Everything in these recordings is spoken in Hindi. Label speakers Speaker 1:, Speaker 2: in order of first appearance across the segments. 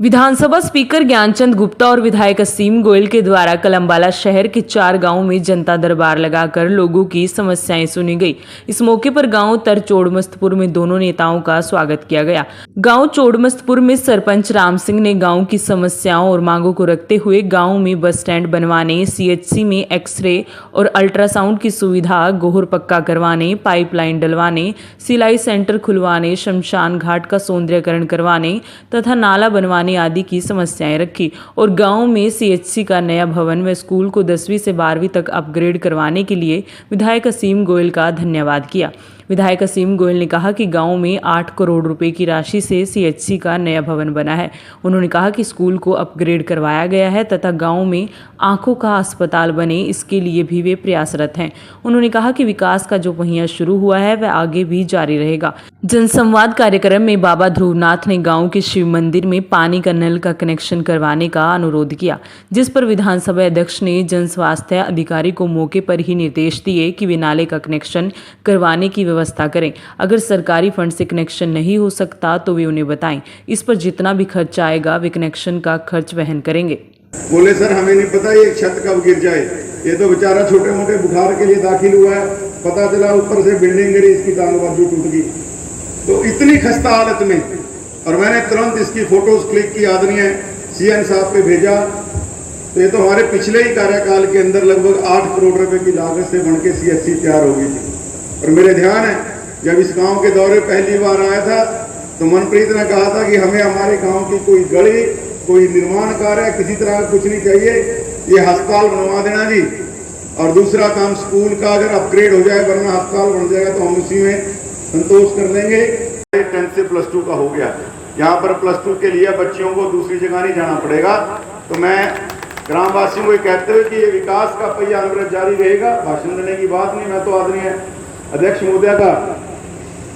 Speaker 1: विधानसभा स्पीकर ज्ञानचंद गुप्ता और विधायक असीम गोयल के द्वारा कलम्बाला शहर के 4 गांवों में जनता दरबार लगाकर लोगों की समस्याएं सुनी गई। इस मौके पर गांव तर चोड़मस्तपुर में दोनों नेताओं का स्वागत किया गया। गांव चोड़मस्तपुर में सरपंच राम सिंह ने गांव की समस्याओं और मांगों को रखते हुए गांव में बस स्टैंड बनवाने, सीएचसी में एक्सरे और अल्ट्रासाउंड की सुविधा, गोहर पक्का करवाने, पाइपलाइन डलवाने, सिलाई सेंटर खुलवाने, शमशान घाट का सौंदर्यकरण करवाने तथा नाला बनवाने आदि की समस्याएं रखी और गांव में सीएचसी का नया भवन व स्कूल को 10वीं से 12वीं तक अपग्रेड करवाने के लिए विधायक असीम गोयल का धन्यवाद किया। विधायक असीम गोयल ने कहा कि गांव में 8 करोड़ रुपए की राशि से सीएचसी का नया भवन बना है। उन्होंने कहा कि स्कूल को अपग्रेड करवाया गया है तथा गांव में आंखों का अस्पताल बने, इसके लिए भी वे प्रयासरत हैं। उन्होंने कहा कि विकास का जो पहिया शुरू हुआ है वह आगे भी जारी रहेगा। जनसंवाद कार्यक्रम में बाबा ध्रुवनाथ ने गांव के शिव मंदिर में पानी का नल का कनेक्शन करवाने का अनुरोध किया, जिस पर विधानसभा अध्यक्ष ने जन स्वास्थ्य अधिकारी को मौके पर ही निर्देश दिए कि वे नाले का कनेक्शन करवाने की व्यवस्था करें। अगर सरकारी फंड से कनेक्शन नहीं हो सकता तो वे उन्हें बताएं। इस पर जितना भी खर्च आएगा वे कनेक्शन का खर्च वहन करेंगे।
Speaker 2: बोले सर हमें नहीं पता ये छत कब गिर जाए, ये तो बेचारा छोटे मोटे बुखार के लिए दाखिल हुआ है, पता चला ऊपर से बिल्डिंग गिरी, इसकी टांग बाजू टूट गई। तो इतनी खस्ता हालत में, और मैंने तुरंत इसकी फोटोज क्लिक की, आदरणीय सीएम साहब पे भेजा। तो ये तो हमारे पिछले ही कार्यकाल के अंदर लगभग 8 करोड़ रुपए की लागत से बनके सीएचसी तैयार हो गई थी। और मेरे ध्यान है जब इस गांव के दौरे पहली बार आया था तो मनप्रीत ने कहा था कि हमें हमारे गांव की कोई गली, कोई निर्माण कार्य, किसी तरह का कुछ नहीं चाहिए, ये अस्पताल बनवा देना जी। और दूसरा काम स्कूल का अगर अपग्रेड हो जाए, वरना अस्पताल बन जाएगा तो हम उसी में संतोष कर लेंगे। 10th से +2 का हो गया, यहाँ पर +2 के लिए बच्चियों को दूसरी जगह नहीं जाना पड़ेगा। तो मैं ग्रामवासियों को कहते हुए कि ये विकास का पहिया अनवरत जारी रहेगा। भाषण देने की बात नहीं, मैं तो आदरणीय अध्यक्ष महोदय का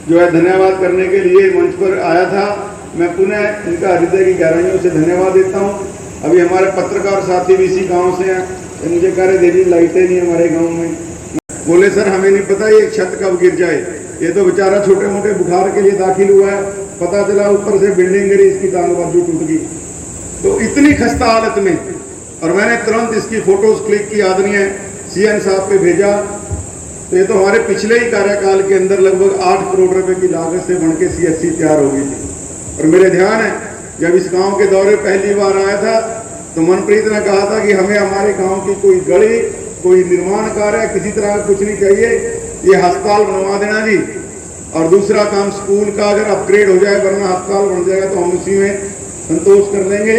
Speaker 2: जो है धन्यवाद करने के लिए मंच पर आया था। मैं पुनः इनका हृदय की गहराइयों से धन्यवाद देता हूँ। अभी हमारे पत्रकार साथी भी इसी गांव से हैं, तो मुझे कह रहे दीदी लाइटें नहीं हमारे गांव में। बोले सर हमें नहीं पता ये छत कब गिर जाए, ये तो बेचारा छोटे मोटे बुखार के लिए दाखिल हुआ है, पता चला ऊपर से बिल्डिंग गिरी, इसकी टांग बाजू टूट गई। तो इतनी खस्ता हालत में, और मैंने तुरंत इसकी फोटोज क्लिक की, आदरणीय सीएम साहब पे भेजा। तो ये तो हमारे पिछले ही कार्यकाल के अंदर लगभग 8 करोड़ रुपए की लागत से बनके सीएचसी तैयार हो गई थी। और मेरे ध्यान है जब इस गांव के दौरे पहली बार आया था तो मनप्रीत ने कहा था कि हमें हमारे गांव की कोई गली, कोई निर्माण कार्य, किसी तरह का कुछ नहीं चाहिए, ये अस्पताल बनवा देना जी। और दूसरा काम स्कूल का अगर अपग्रेड हो जाए, वरना अस्पताल बन जाएगा तो हम उसी में संतोष कर लेंगे।